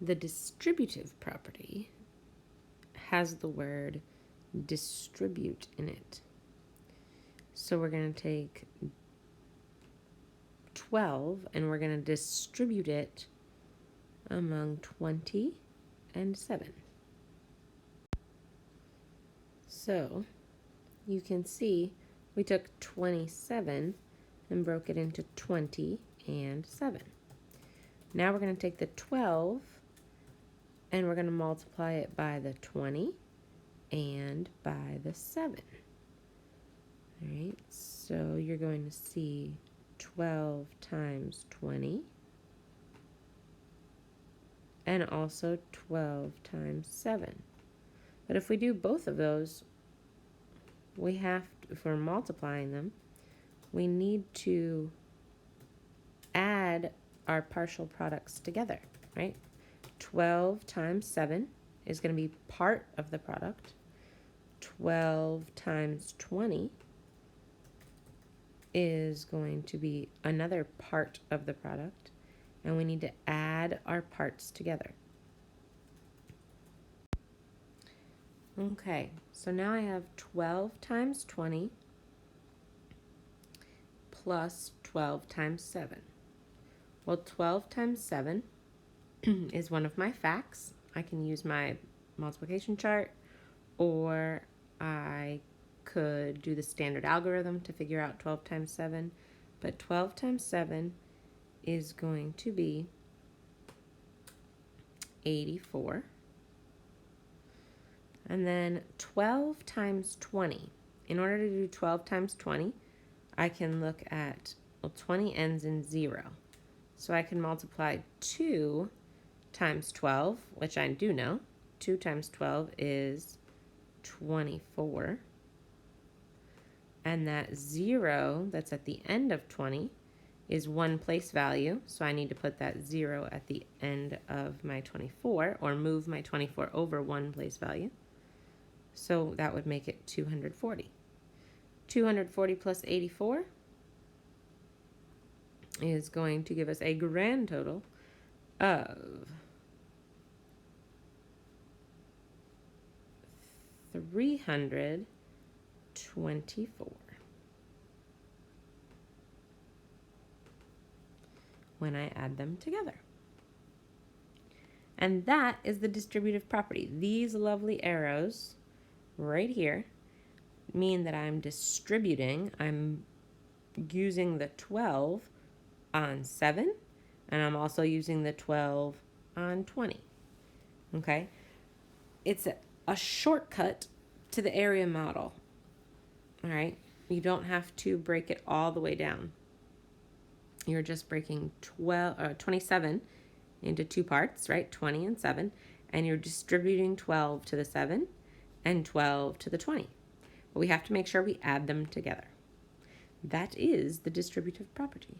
The distributive property has the word distribute in it. So we're going to take 12 and we're going to distribute it among 20 and 7. So you can see we took 27 and broke it into 20 and 7. Now we're going to take the 12 and we're going to multiply it by the 20 and by the 7. All right, so you're going to see 12 times 20 and also 12 times 7. But if we do both of those, we have to, if we're multiplying them, we need to add our partial products together, right? 12 times 7 is going to be part of the product. 12 times 20 is going to be another part of the product, and we need to add our parts together. Okay, so now I have 12 times 20 plus 12 times 7. Well, 12 times 7 is one of my facts. I can use my multiplication chart, or I could do the standard algorithm to figure out 12 times 7. But 12 times 7 is going to be 84. And then 12 times 20. In order to do 12 times 20, I can look at, well, 20 ends in 0. So I can multiply 2 times 12, which I do know. 2 times 12 is 24. And that 0 that's at the end of 20 is one place value. So I need to put that 0 at the end of my 24, or move my 24 over one place value. So that would make it 240. 240 plus 84 is going to give us a grand total of 324 when I add them together. And that is the distributive property. These lovely arrows right here mean that I'm distributing. I'm using the 12 on 7, and I'm also using the 12 on 20. Okay? It's a shortcut to the area model. All right? You don't have to break it all the way down. You're just breaking 27 into two parts, right? 20 and 7, and you're distributing 12 to the 7 and 12 to the 20. But we have to make sure we add them together. That is the distributive property.